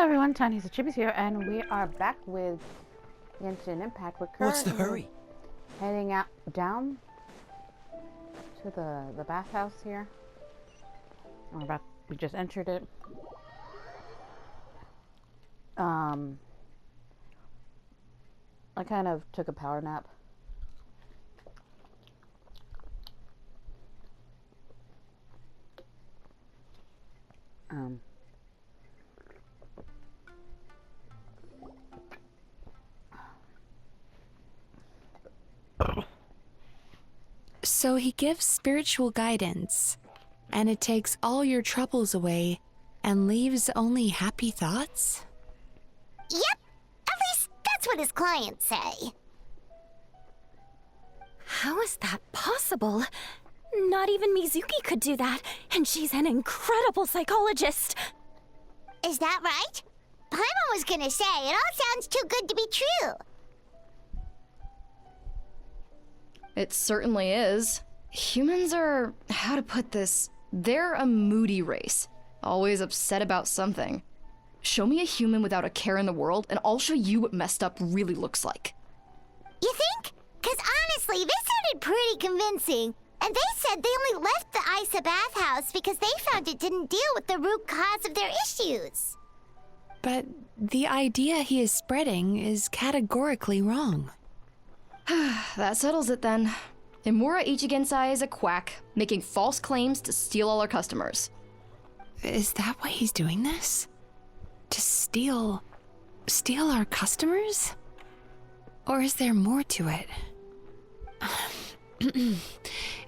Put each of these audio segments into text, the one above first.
Hello everyone, Tiniestofchibis here, and we are back with Genshin Impact. We're What's the hurry? heading out down to the bathhouse here. We just entered it. I kind of took a power nap. So he gives spiritual guidance, and it takes all your troubles away and leaves only happy thoughts? Yep, at least that's what his clients say. How is that possible? Not even Mizuki could do that, and she's an incredible psychologist. Is that right? Paimon was gonna say, it all sounds too good to be true. It certainly is. Humans are, how to put this, they're a moody race. Always upset about something. Show me a human without a care in the world, and I'll show you what messed up really looks like. You think? 'Cause honestly, this sounded pretty convincing. And they said they only left the Isa bathhouse because they found it didn't deal with the root cause of their issues. But the idea he is spreading is categorically wrong. That settles it then. Imura Ichigensai is a quack, making false claims to steal all our customers. Is that why he's doing this? To steal our customers? Or is there more to it?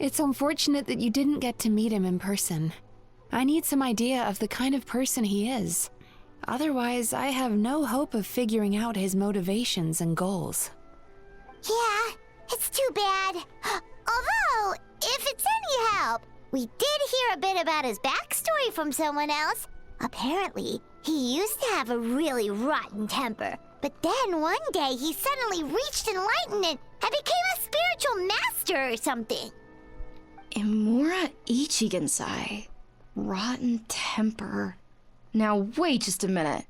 It's unfortunate that you didn't get to meet him in person. I need some idea of the kind of person he is. Otherwise, I have no hope of figuring out his motivations and goals. Yeah, it's too bad. Although, if it's any help, we did hear a bit about his backstory from someone else. Apparently, he used to have a really rotten temper. But then one day he suddenly reached enlightenment and became a spiritual master or something. Imura Ichigensai. Rotten temper. Now wait just a minute.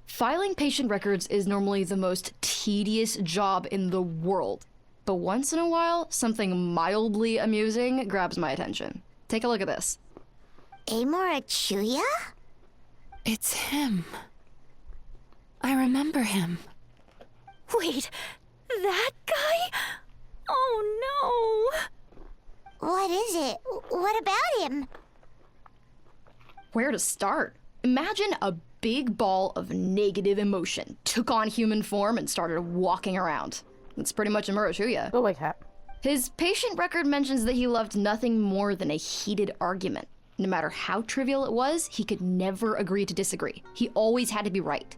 Filing patient records is normally the most tedious job in the world. But once in a while, something mildly amusing grabs my attention. Take a look at this. Amora Chuya? It's him. I remember him. Wait, that guy? Oh no! What is it? What about him? Where to start? Imagine a big ball of negative emotion took on human form and started walking around. That's pretty much Imura Chuya. Go away, cat. His patient record mentions that he loved nothing more than a heated argument. No matter how trivial it was, he could never agree to disagree. He always had to be right.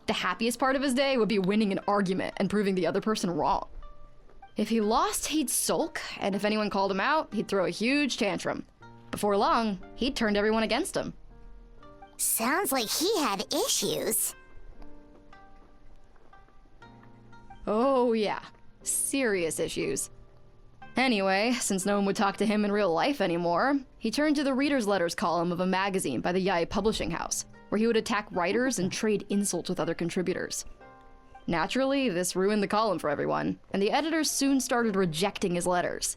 The happiest part of his day would be winning an argument and proving the other person wrong. If he lost, he'd sulk, and if anyone called him out, he'd throw a huge tantrum. Before long, he'd turned everyone against him. Sounds like he had issues. Oh yeah, serious issues. Anyway, since no one would talk to him in real life anymore, he turned to the reader's letters column of a magazine by the Yae Publishing House, where he would attack writers and trade insults with other contributors. Naturally, this ruined the column for everyone, and the editors soon started rejecting his letters.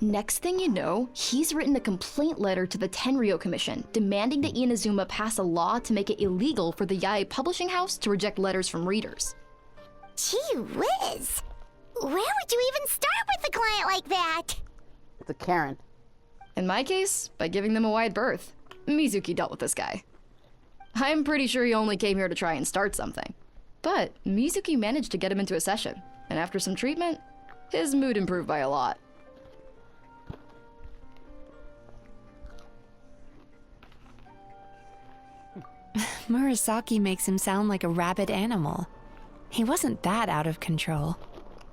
Next thing you know, he's written a complaint letter to the Tenryou Commission, demanding that Inazuma pass a law to make it illegal for the Yae Publishing House to reject letters from readers. Gee whiz. Where would you even start with a client like that? It's a Karen. In my case, by giving them a wide berth. Mizuki dealt with this guy. I'm pretty sure he only came here to try and start something. But Mizuki managed to get him into a session, and after some treatment, his mood improved by a lot. Murasaki makes him sound like a rabid animal. He wasn't that out of control.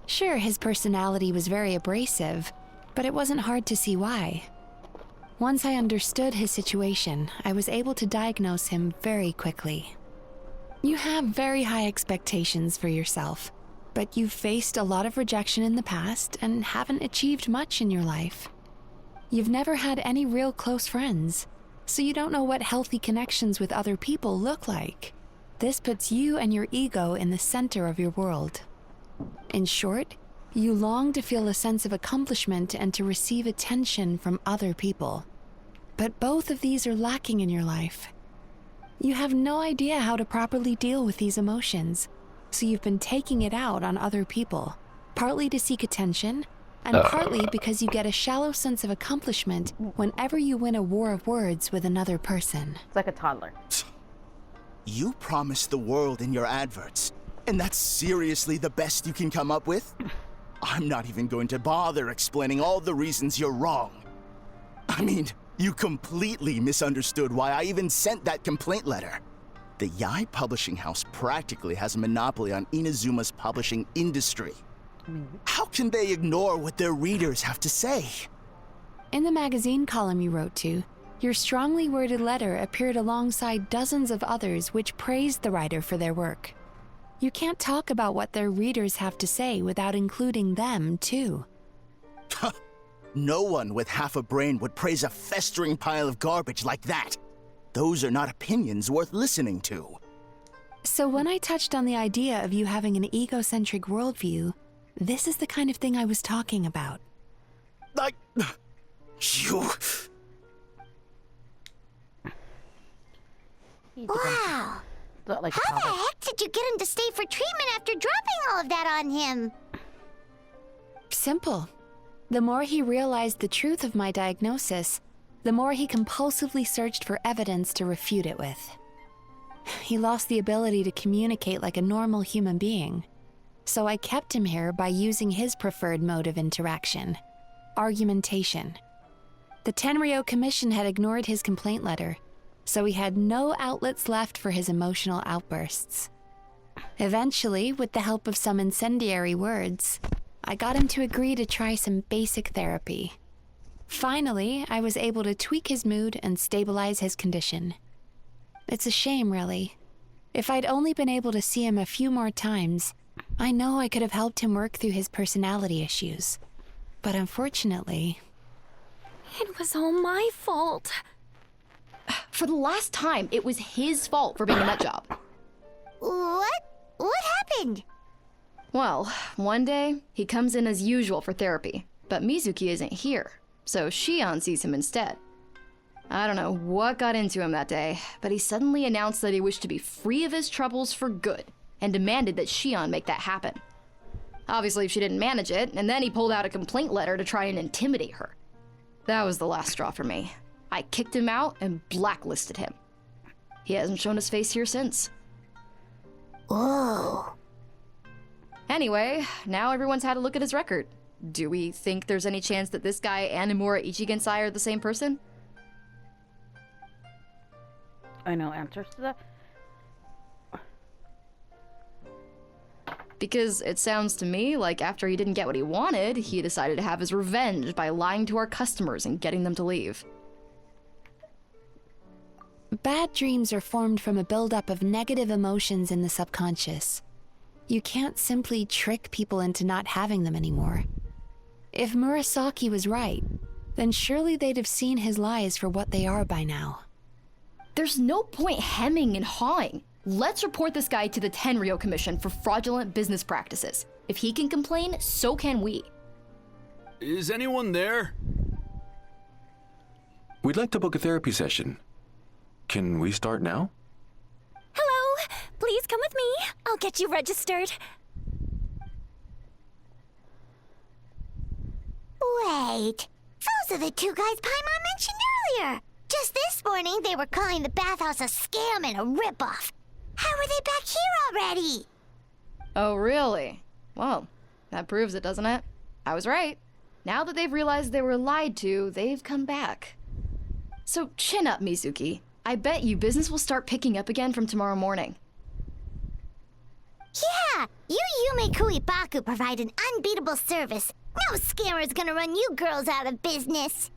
Sure, his personality was very abrasive, but it wasn't hard to see why. Once I understood his situation, I was able to diagnose him very quickly. You have very high expectations for yourself, but you've faced a lot of rejection in the past and haven't achieved much in your life. You've never had any real close friends, so you don't know what healthy connections with other people look like. This puts you and your ego in the center of your world. In short, you long to feel a sense of accomplishment and to receive attention from other people. But both of these are lacking in your life. You have no idea how to properly deal with these emotions, so you've been taking it out on other people, partly to seek attention, and partly because you get a shallow sense of accomplishment whenever you win a war of words with another person. It's like a toddler. You promised the world in your adverts, and that's seriously the best you can come up with? I'm not even going to bother explaining all the reasons you're wrong. I mean, you completely misunderstood why I even sent that complaint letter. The Yae Publishing House practically has a monopoly on Inazuma's publishing industry. How can they ignore what their readers have to say? In the magazine column you wrote to, your strongly worded letter appeared alongside dozens of others which praised the writer for their work. You can't talk about what their readers have to say without including them, too. No one with half a brain would praise a festering pile of garbage like that. Those are not opinions worth listening to. So when I touched on the idea of you having an egocentric worldview, this is the kind of thing I was talking about. You... Wow. Like How the heck did you get him to stay for treatment after dropping all of that on him? Simple. The more he realized the truth of my diagnosis, the more he compulsively searched for evidence to refute it with. He lost the ability to communicate like a normal human being. So I kept him here by using his preferred mode of interaction, argumentation. The Tenryo Commission had ignored his complaint letter, so he had no outlets left for his emotional outbursts. Eventually, with the help of some incendiary words, I got him to agree to try some basic therapy. Finally, I was able to tweak his mood and stabilize his condition. It's a shame, really. If I'd only been able to see him a few more times, I know I could have helped him work through his personality issues. But unfortunately... It was all my fault. For the last time, it was his fault for being in that job. What? What happened? Well, one day, he comes in as usual for therapy, but Mizuki isn't here, so Shion sees him instead. I don't know what got into him that day, but he suddenly announced that he wished to be free of his troubles for good, and demanded that Shion make that happen. Obviously, she didn't manage it, and then he pulled out a complaint letter to try and intimidate her. That was the last straw for me. I kicked him out and blacklisted him. He hasn't shown his face here since. Whoa. Anyway, now everyone's had a look at his record. Do we think there's any chance that this guy and Nomura Ichigensai are the same person? I know answers to that. Because it sounds to me like after he didn't get what he wanted, he decided to have his revenge by lying to our customers and getting them to leave. Bad dreams are formed from a buildup of negative emotions in the subconscious. You can't simply trick people into not having them anymore. If Murasaki was right, then surely they'd have seen his lies for what they are by now. There's no point hemming and hawing. Let's report this guy to the Tenryo Commission for fraudulent business practices. If he can complain, so can we. Is anyone there? We'd like to book a therapy session. Can we start now? Hello, please come with me. I'll get you registered. Wait. Those are the two guys Paimon mentioned earlier. Just this morning, they were calling the bathhouse a scam and a ripoff. How are they back here already? Oh, really? Well, that proves it, doesn't it? I was right. Now that they've realized they were lied to, they've come back. So chin up, Mizuki. I bet you business will start picking up again from tomorrow morning. Yeah, you Yume Kuibaku provide an unbeatable service. No scammer's gonna run you girls out of business.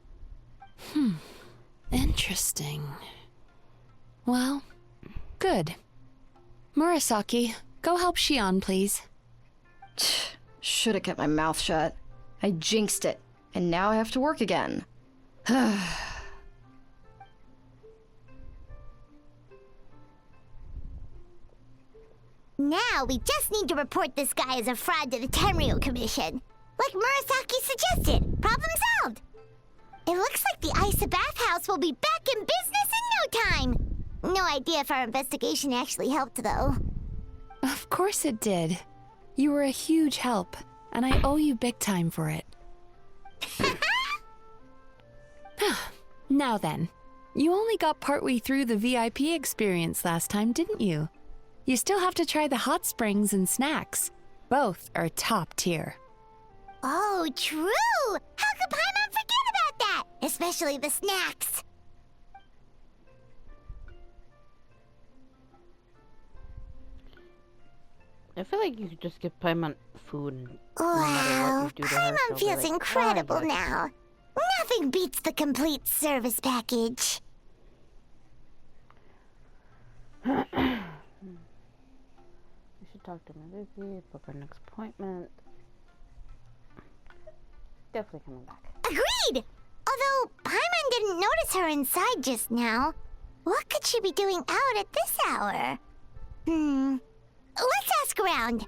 Interesting. Well, good. Murasaki, go help Shion, please. Should have kept my mouth shut. I jinxed it, and now I have to work again. Now we just need to report this guy as a fraud to the Tenryu Commission. Like Murasaki suggested. Problem solved. It looks like the Isa bathhouse will be back in business in no time. No idea if our investigation actually helped, though. Of course it did. You were a huge help, and I owe you big time for it. Now then, you only got partway through the VIP experience last time, didn't you? You still have to try the hot springs and snacks. Both are top tier. Oh, true! How could Paimon forget about that? Especially the snacks. I feel like you could just give Paimon food and no matter Wow, what you do to her, Paimon she'll be feels like, incredible "Ah, yes." now. Nothing beats the complete service package. We should talk to Mizuki, book our next appointment. Definitely coming back. Agreed! Although Paimon didn't notice her inside just now. What could she be doing out at this hour? Let's ask around.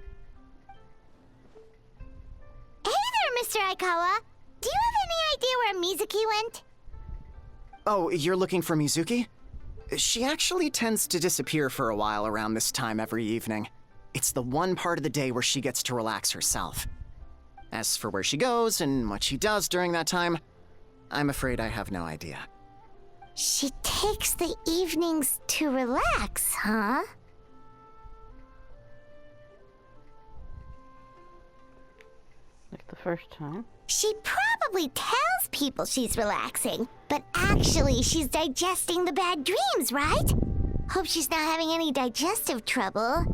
Hey there, Mr. Aikawa. Do you have any idea where Mizuki went? Oh, you're looking for Mizuki? She actually tends to disappear for a while around this time every evening. It's the one part of the day where she gets to relax herself. As for where she goes and what she does during that time, I'm afraid I have no idea. She takes the evenings to relax, huh? Like the first time. She probably tells people she's relaxing, but actually she's digesting the bad dreams, right? Hope she's not having any digestive trouble.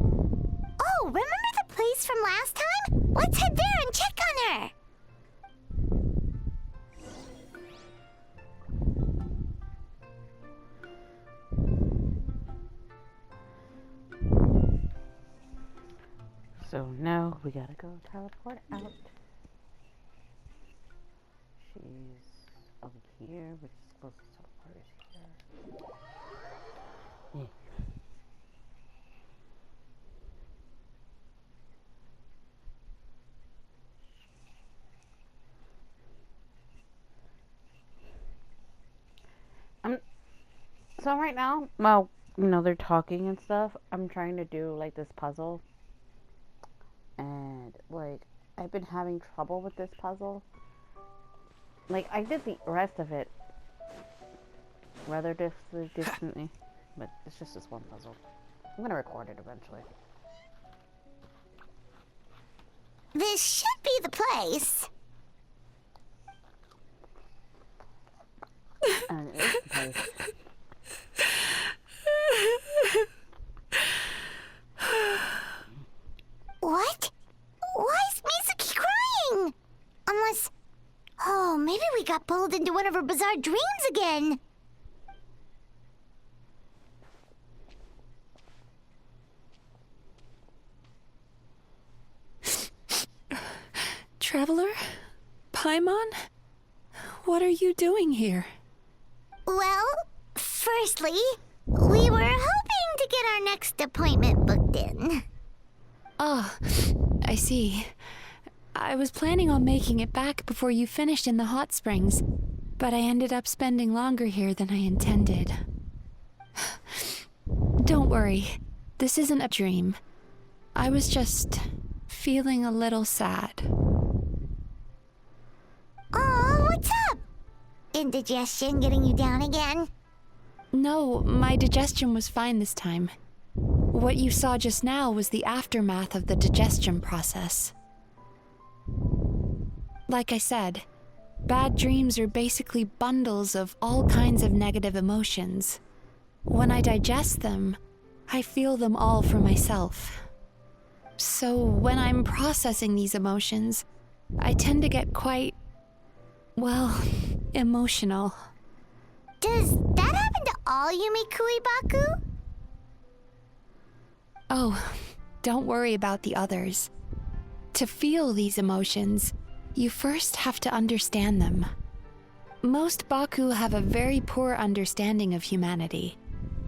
Oh, remember the place from last time? Let's head there and check on her. So now we gotta go teleport out. She's over here, which is supposed to teleport us here. Yeah. So right now, well, you know, they're talking and stuff. I'm trying to do like this puzzle. And like, I've been having trouble with this puzzle. Like, I did the rest of it rather distantly, but it's just this one puzzle. I'm gonna record it eventually. This should be the place. And it is the place. What? Why is Mizuki crying? Unless... Oh, maybe we got pulled into one of her bizarre dreams again. Traveler? Paimon? What are you doing here? Well, firstly, we were hoping to get our next appointment booked in. Oh, I see. I was planning on making it back before you finished in the hot springs, but I ended up spending longer here than I intended. Don't worry, this isn't a dream. I was just feeling a little sad. Oh, what's up? Indigestion getting you down again? No, my digestion was fine this time. What you saw just now was the aftermath of the digestion process. Like I said, bad dreams are basically bundles of all kinds of negative emotions. When I digest them, I feel them all for myself. So when I'm processing these emotions, I tend to get quite, well, emotional. Does that happen to all Yumikui Baku? Oh, don't worry about the others. To feel these emotions, you first have to understand them. Most Baku have a very poor understanding of humanity,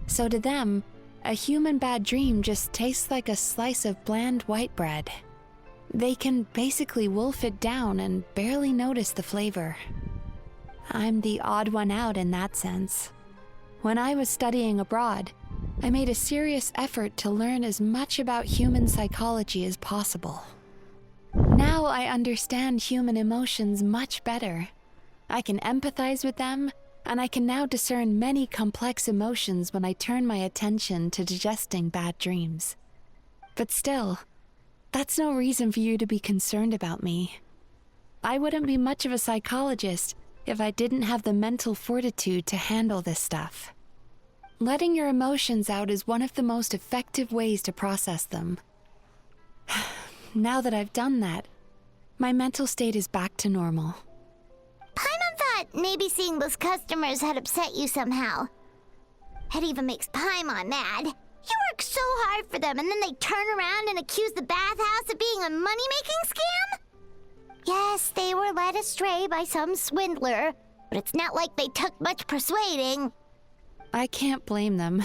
so to them, a human bad dream just tastes like a slice of bland white bread. They can basically wolf it down and barely notice the flavor. I'm the odd one out in that sense. When I was studying abroad, I made a serious effort to learn as much about human psychology as possible. Now I understand human emotions much better. I can empathize with them, and I can now discern many complex emotions when I turn my attention to digesting bad dreams. But still, that's no reason for you to be concerned about me. I wouldn't be much of a psychologist if I didn't have the mental fortitude to handle this stuff. Letting your emotions out is one of the most effective ways to process them. Now that I've done that, my mental state is back to normal. Paimon thought maybe seeing those customers had upset you somehow. It even makes Paimon mad. You work so hard for them and then they turn around and accuse the bathhouse of being a money-making scam? Yes, they were led astray by some swindler, but it's not like they took much persuading. I can't blame them.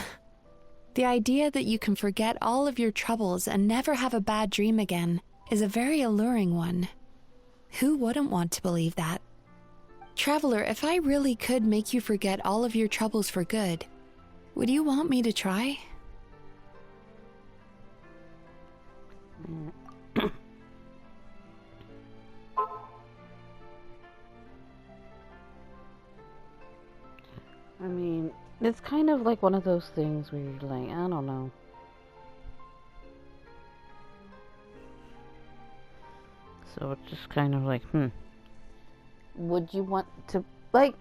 The idea that you can forget all of your troubles and never have a bad dream again is a very alluring one. Who wouldn't want to believe that? Traveler, if I really could make you forget all of your troubles for good, would you want me to try? I mean, it's kind of like one of those things where you're like, I don't know. So it's just kind of like, would you want to, like,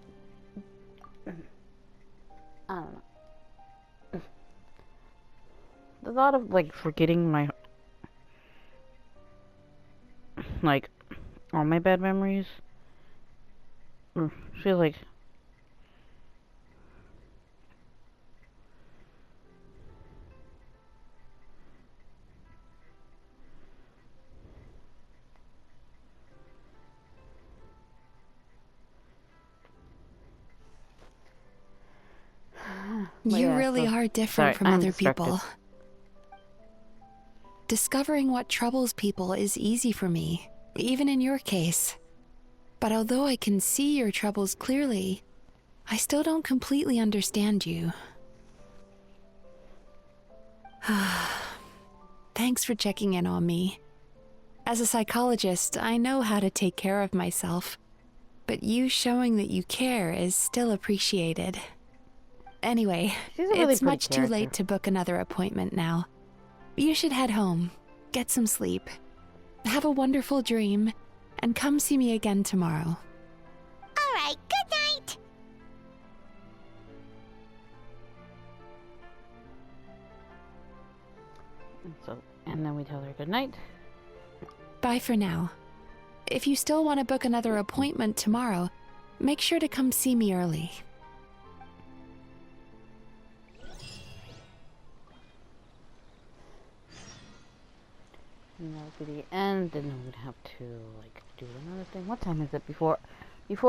I don't know. The thought of, like, forgetting my, like, all my bad memories, I feel like, You really are different from other people. Discovering what troubles people is easy for me, even in your case. But although I can see your troubles clearly, I still don't completely understand you. Thanks for checking in on me. As a psychologist, I know how to take care of myself, but you showing that you care is still appreciated. Anyway, it's much too late to book another appointment now. You should head home, get some sleep, have a wonderful dream, and come see me again tomorrow. All right, good night. And then we tell her good night. Bye for now. If you still want to book another appointment tomorrow, make sure to come see me early. And that'll be the end, and then we'd have to, like, do another thing. What time is it before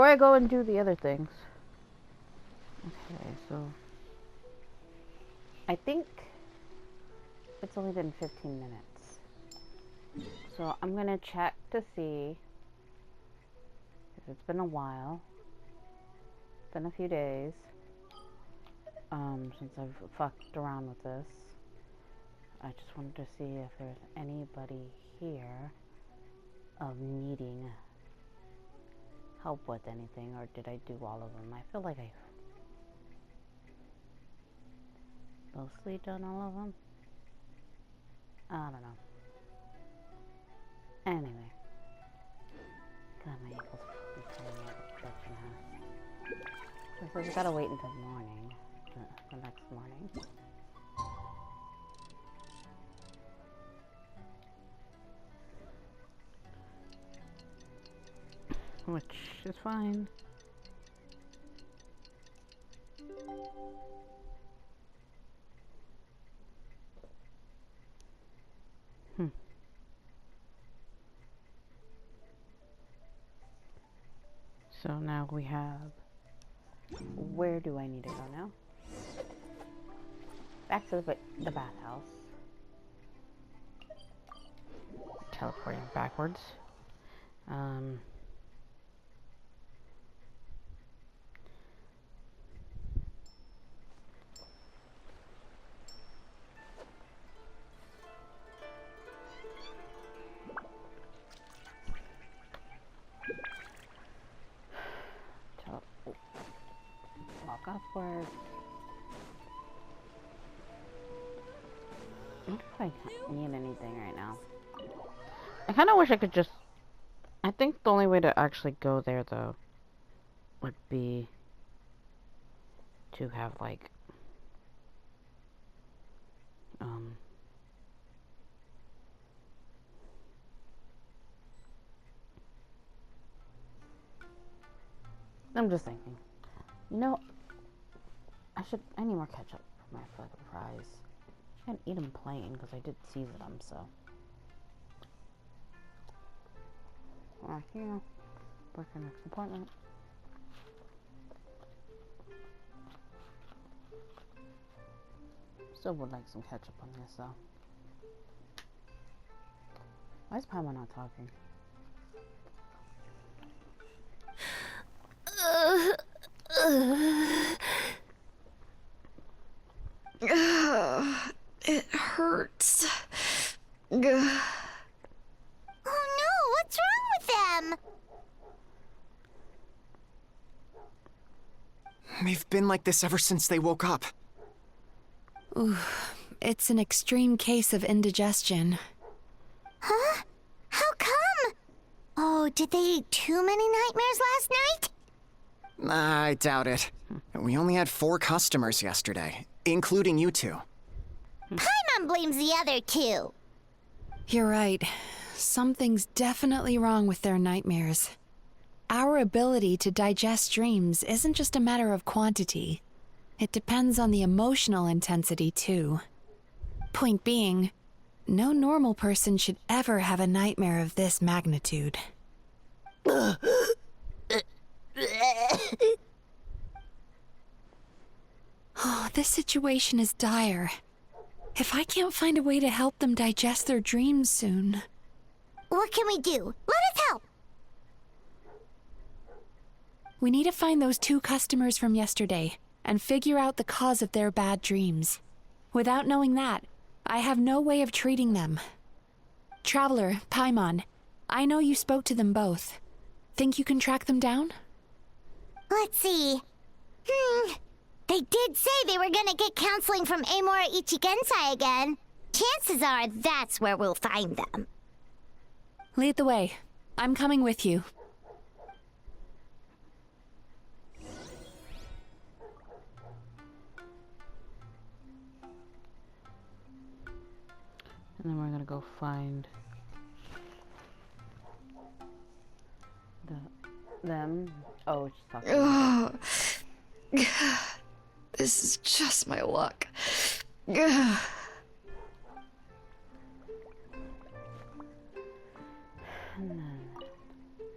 I go and do the other things? Okay, so I think it's only been 15 minutes. So I'm gonna check to see if it's been a while. It's been a few days since I've fucked around with this. I just wanted to see if there's anybody here of needing help with anything, or did I do all of them? I feel like I mostly done all of them. I don't know. Anyway. God, my ankle's fucking pulling out bitch in half. So we gotta wait until morning, the next morning. Which is fine. So now we have... Where do I need to go now? Back to the bathhouse. Teleporting backwards. Walk upwards. I don't know if I need anything right now. I kind of wish I could just... I think the only way to actually go there, though, would be to have, like, I'm just thinking. You know, I need more ketchup for my fucking fries. I can't eat them plain because I did season them, so. Right here. Book your next appointment. Still would like some ketchup on this, though. Why is Paimon not talking? It hurts. Oh no, what's wrong with them? They've been like this ever since they woke up. Ooh, it's an extreme case of indigestion. Huh? How come? Oh, did they eat too many nightmares last night? I doubt it. We only had 4 customers yesterday, including you two. Paimon blames the other 2. You're right. Something's definitely wrong with their nightmares. Our ability to digest dreams isn't just a matter of quantity. It depends on the emotional intensity, too. Point being, no normal person should ever have a nightmare of this magnitude. Oh, this situation is dire. If I can't find a way to help them digest their dreams soon... What can we do? Let us help! We need to find those 2 customers from yesterday and figure out the cause of their bad dreams. Without knowing that, I have no way of treating them. Traveler, Paimon, I know you spoke to them both. Think you can track them down? Let's see. They did say they were gonna get counseling from Amora Ichigensai again. Chances are that's where we'll find them. Lead the way. I'm coming with you. And then we're gonna go find them. Oh, she's talking. Ugh. This is just my luck.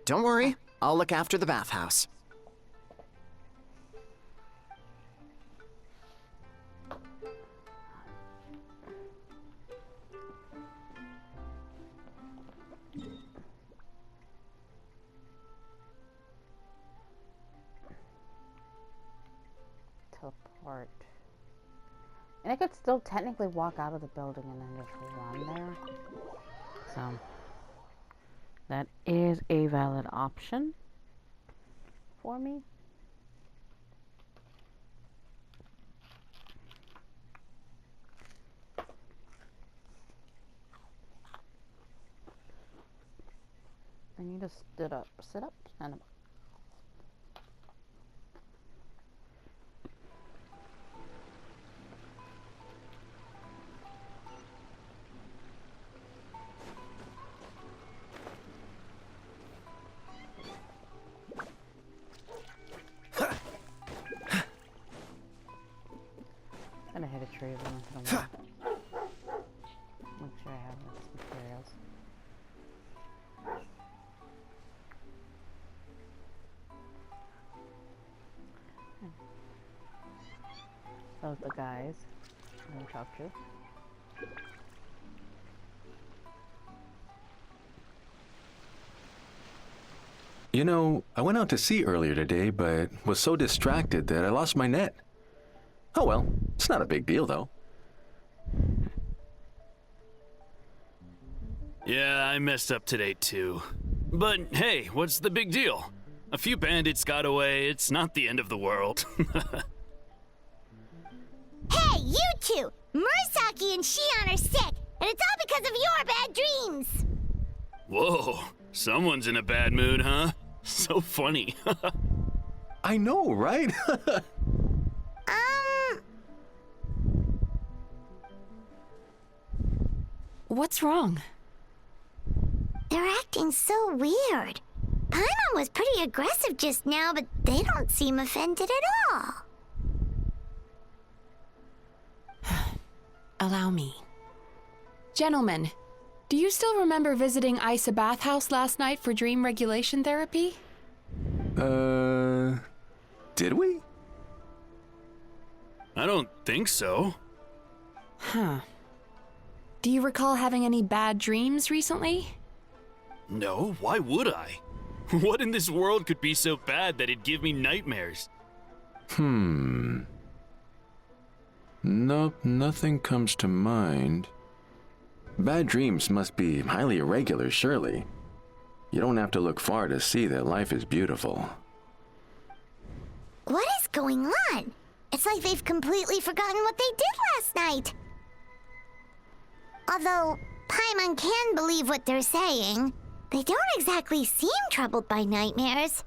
Don't worry, I'll look after the bathhouse. Teleport. And I could still technically walk out of the building and then just run there. So, that is a valid option for me. I need to sit up, stand up. I'm gonna hit a tree every once in a while. Make sure I have enough materials. of the guys I talked to. You know, I went out to sea earlier today, but was so distracted that I lost my net. Oh well, it's not a big deal though. Yeah, I messed up today too. But hey, what's the big deal? A few bandits got away, it's not the end of the world. Hey, you two! Murasaki and Shion are sick, and it's all because of your bad dreams! Whoa, someone's in a bad mood, huh? So funny. I know, right? What's wrong? They're acting so weird. Paimon was pretty aggressive just now, but they don't seem offended at all. Allow me. Gentlemen, do you still remember visiting Isa Bathhouse last night for dream regulation therapy? Did we? I don't think so. Huh. Do you recall having any bad dreams recently? No, why would I? What in this world could be so bad that it'd give me nightmares? Nope, nothing comes to mind. Bad dreams must be highly irregular, surely. You don't have to look far to see that life is beautiful. What is going on? It's like they've completely forgotten what they did last night. Although Paimon can believe what they're saying, they don't exactly seem troubled by nightmares.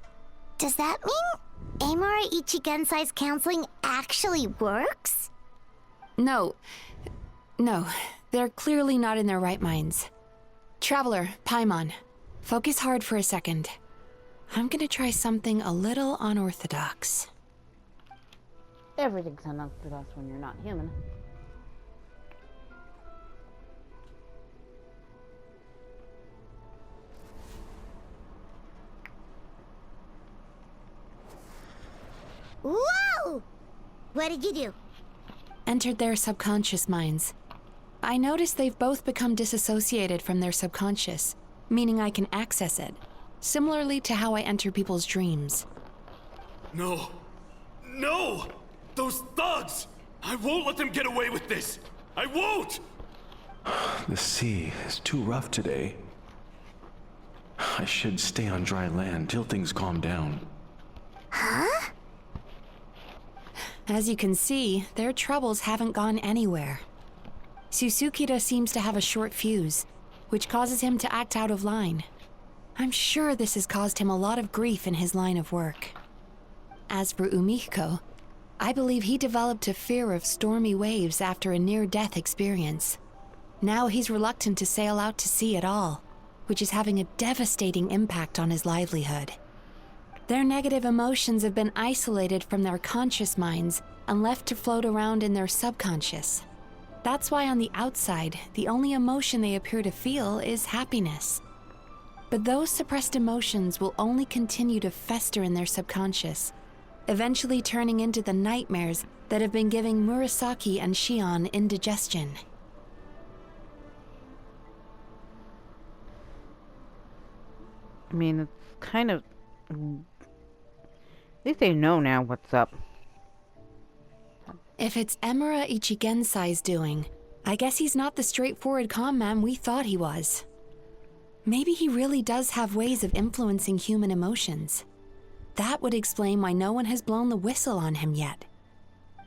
Does that mean Amora Ichigensai's counseling actually works? No, they're clearly not in their right minds. Traveler, Paimon, focus hard for a second. I'm gonna try something a little unorthodox. Everything's unorthodox when you're not human. Whoa! What did you do? Entered their subconscious minds. I noticed they've both become disassociated from their subconscious, meaning I can access it, similarly to how I enter people's dreams. No! No! Those thugs! I won't let them get away with this! I won't! The sea is too rough today. I should stay on dry land till things calm down. Huh? As you can see, their troubles haven't gone anywhere. Susukira seems to have a short fuse, which causes him to act out of line. I'm sure this has caused him a lot of grief in his line of work. As for Umiko, I believe he developed a fear of stormy waves after a near-death experience. Now he's reluctant to sail out to sea at all, which is having a devastating impact on his livelihood. Their negative emotions have been isolated from their conscious minds and left to float around in their subconscious. That's why on the outside, the only emotion they appear to feel is happiness. But those suppressed emotions will only continue to fester in their subconscious, eventually turning into the nightmares that have been giving Murasaki and Shion indigestion. I mean, it's kind of... At least they know now what's up. If it's Emura Ichigensai's doing, I guess he's not the straightforward calm man we thought he was. Maybe he really does have ways of influencing human emotions. That would explain why no one has blown the whistle on him yet.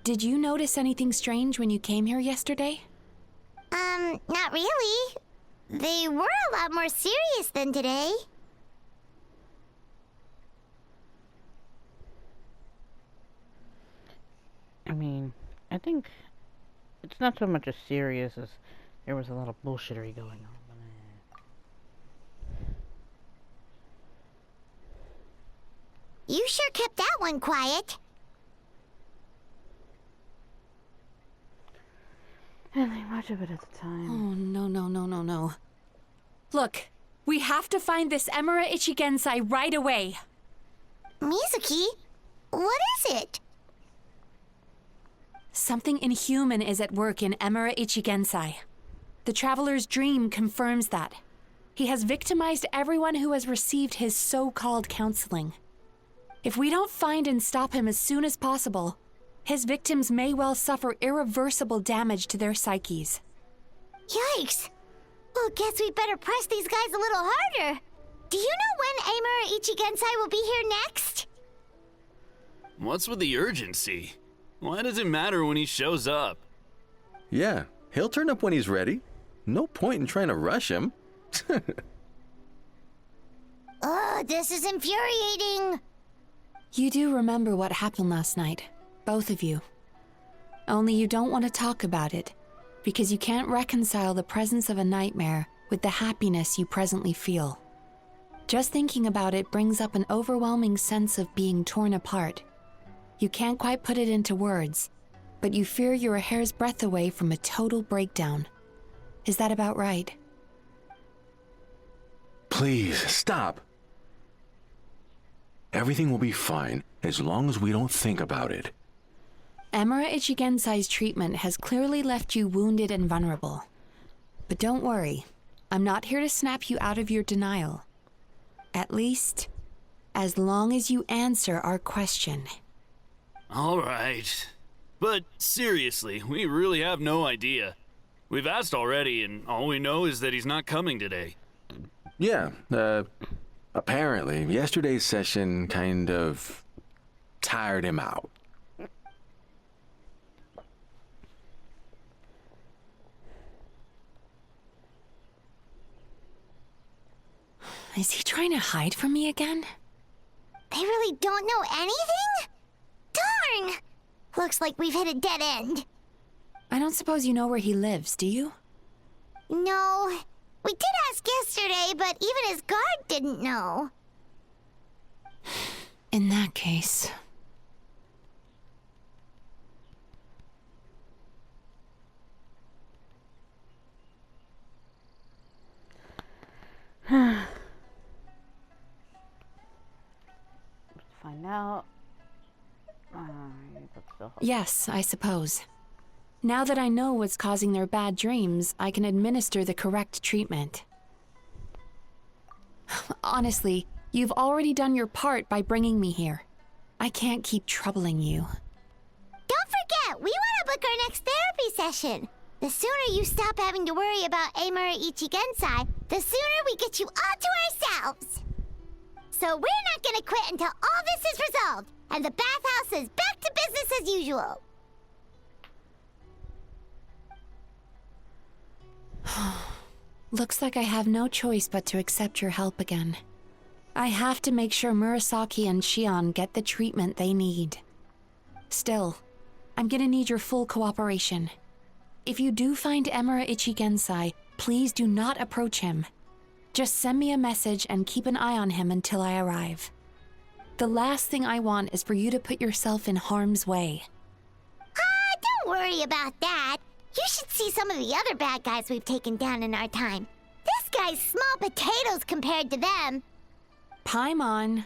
Did you notice anything strange when you came here yesterday? Not really. They were a lot more serious than today. I mean, I think it's not so much as serious as there was a lot of bullshittery going on. You sure kept that one quiet. I didn't think much of it at the time. Oh, no. Look, we have to find this Emura Ichigensai right away. Mizuki, what is it? Something inhuman is at work in Emura Ichigensai. The Traveler's dream confirms that. He has victimized everyone who has received his so-called counseling. If we don't find and stop him as soon as possible, his victims may well suffer irreversible damage to their psyches. Yikes! Well, guess we better press these guys a little harder. Do you know when Amura Ichigensai will be here next? What's with the urgency? Why does it matter when he shows up? Yeah, he'll turn up when he's ready. No point in trying to rush him. Ugh, this is infuriating. You do remember what happened last night, both of you. Only you don't want to talk about it, because you can't reconcile the presence of a nightmare with the happiness you presently feel. Just thinking about it brings up an overwhelming sense of being torn apart. You can't quite put it into words, but you fear you're a hair's breadth away from a total breakdown. Is that about right? Please, stop. Everything will be fine as long as we don't think about it. Emura Ichigensai's treatment has clearly left you wounded and vulnerable. But don't worry, I'm not here to snap you out of your denial. At least, as long as you answer our question. All right. But seriously, we really have no idea. We've asked already, and all we know is that he's not coming today. Yeah, apparently, yesterday's session kind of tired him out. Is he trying to hide from me again? They really don't know anything? Darn! Looks like we've hit a dead end. I don't suppose you know where he lives, do you? No. We did ask yesterday, but even his guard didn't know. In that case... Find out. Yes, I suppose. Now that I know what's causing their bad dreams, I can administer the correct treatment. Honestly, you've already done your part by bringing me here. I can't keep troubling you. Don't forget, we want to book our next therapy session. The sooner you stop having to worry about Amura Ichigensai, the sooner we get you all to ourselves. So we're not gonna quit until all this is resolved, and the bathhouse is back to business as usual. Looks like I have no choice but to accept your help again. I have to make sure Murasaki and Shion get the treatment they need. Still, I'm gonna need your full cooperation. If you do find Emura Ichigensai, please do not approach him. Just send me a message and keep an eye on him until I arrive. The last thing I want is for you to put yourself in harm's way. Don't worry about that. You should see some of the other bad guys we've taken down in our time. This guy's small potatoes compared to them. Paimon.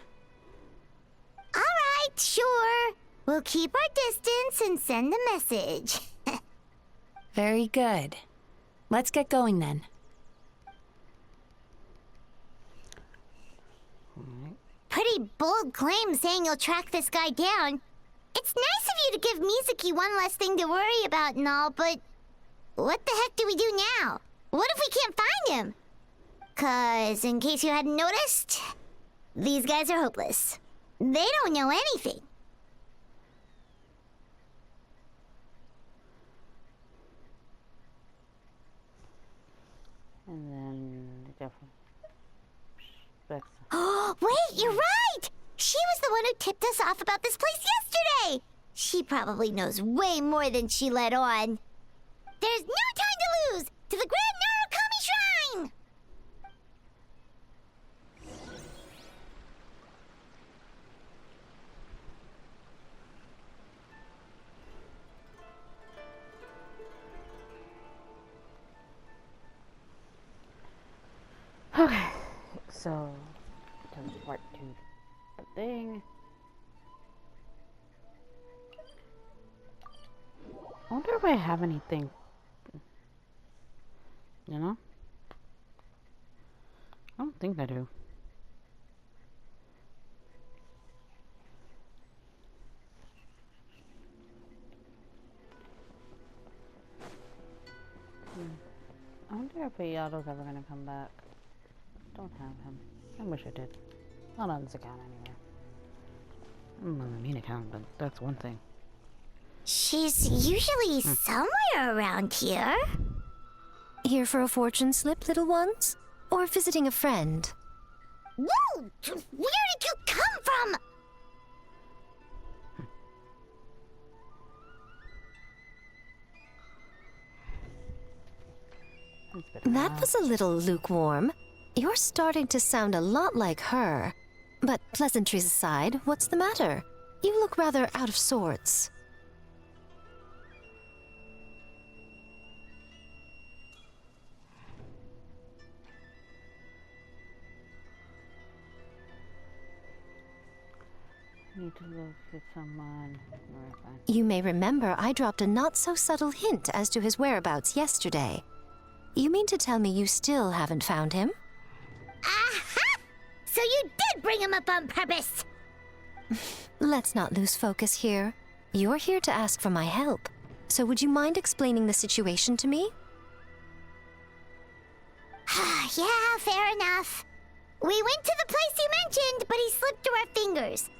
All right, sure. We'll keep our distance and send the message. Very good. Let's get going then. Pretty bold claim saying you'll track this guy down. It's nice of you to give Mizuki one less thing to worry about and all, but what the heck do we do now? What if we can't find him? 'Cause, in case you hadn't noticed, these guys are hopeless. They don't know anything. And then go from back. Oh, wait, you're right! She was the one who tipped us off about this place yesterday! She probably knows way more than she let on. There's no time to lose! To the Grand Narukami Shrine! Okay, so teleport to the thing. I wonder if I have anything. You know? I don't think I do. I wonder if Ayato's ever gonna come back. Don't have him. I wish I did. Not on this account anyway. I'm on the main account, but that's one thing. She's usually somewhere around here. Here for a fortune slip, little ones? Or visiting a friend? Whoa! Where did you come from? That was a little lukewarm. You're starting to sound a lot like her. But pleasantries aside, what's the matter? You look rather out of sorts. Need to look at someone. Alright, fine. You may remember I dropped a not-so-subtle hint as to his whereabouts yesterday. You mean to tell me you still haven't found him? Aha! So you did bring him up on purpose! Let's not lose focus here. You're here to ask for my help. So would you mind explaining the situation to me? Yeah, fair enough. We went to the place you mentioned, but he slipped through our fingers.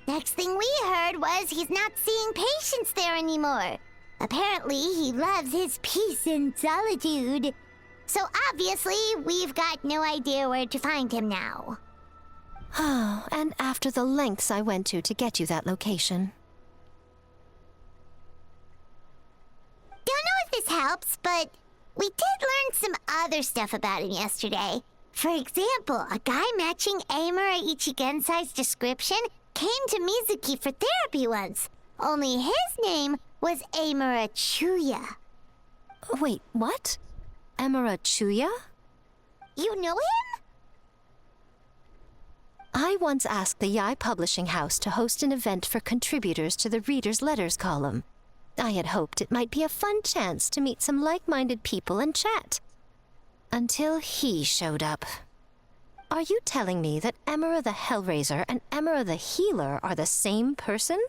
Next thing we heard was he's not seeing patients there anymore. Apparently, he loves his peace and solitude. So obviously, we've got no idea where to find him now. Oh, and after the lengths I went to get you that location. Don't know if this helps, but we did learn some other stuff about him yesterday. For example, a guy matching Amura Ichigensai's description came to Mizuki for therapy once. Only his name was Amura Chuya. Wait, what? Amura Chuya? You know him? I once asked the Yai Publishing House to host an event for contributors to the Reader's Letters column. I had hoped it might be a fun chance to meet some like-minded people and chat. Until he showed up. Are you telling me that Amura the Hellraiser and Amura the Healer are the same person?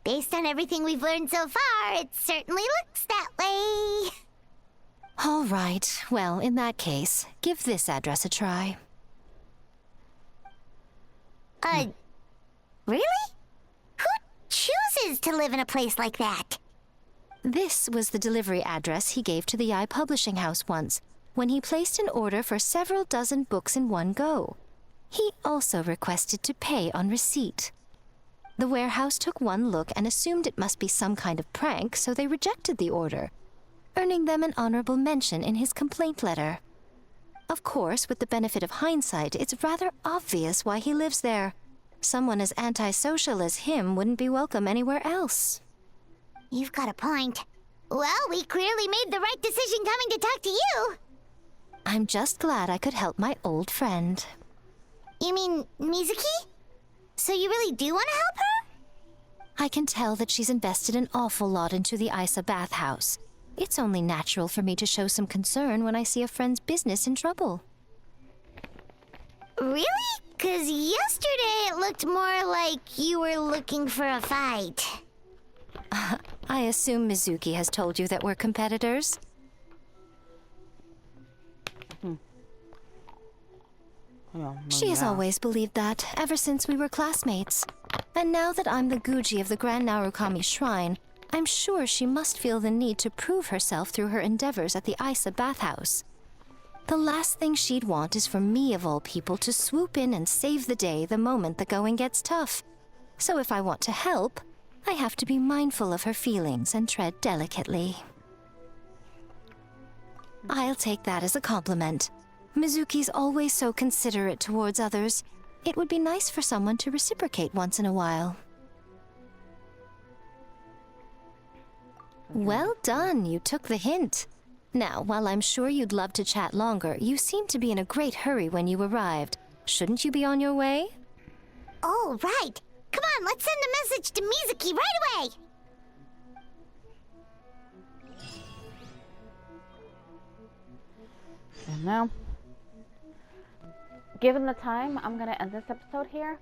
Based on everything we've learned so far, it certainly looks that way. All right. Well, in that case, give this address a try. Really? Who chooses to live in a place like that? This was the delivery address he gave to the Yai Publishing House once, when he placed an order for several dozen books in one go. He also requested to pay on receipt. The warehouse took one look and assumed it must be some kind of prank, so they rejected the order, earning them an honorable mention in his complaint letter. Of course, with the benefit of hindsight, it's rather obvious why he lives there. Someone as antisocial as him wouldn't be welcome anywhere else. You've got a point. Well, we clearly made the right decision coming to talk to you. I'm just glad I could help my old friend. You mean Mizuki? So you really do want to help her? I can tell that she's invested an awful lot into the Isa bathhouse. It's only natural for me to show some concern when I see a friend's business in trouble. Really? 'Cause yesterday it looked more like you were looking for a fight. I assume Mizuki has told you that we're competitors? She has always believed that, ever since we were classmates. And now that I'm the Guji of the Grand Narukami Shrine, I'm sure she must feel the need to prove herself through her endeavors at the Isa bathhouse. The last thing she'd want is for me, of all people, to swoop in and save the day the moment the going gets tough. So if I want to help, I have to be mindful of her feelings and tread delicately. I'll take that as a compliment. Mizuki's always so considerate towards others. It would be nice for someone to reciprocate once in a while. Well done, you took the hint. Now, while I'm sure you'd love to chat longer, you seemed to be in a great hurry when you arrived. Shouldn't you be on your way? Oh, right. Come on, let's send a message to Mizuki right away! And now, given the time, I'm gonna end this episode here.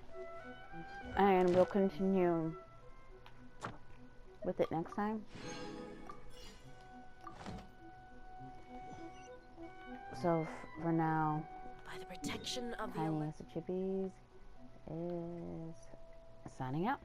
And we'll continue with it next time. So, for now, By the protection of the elect. Tiniestofchibis is signing out.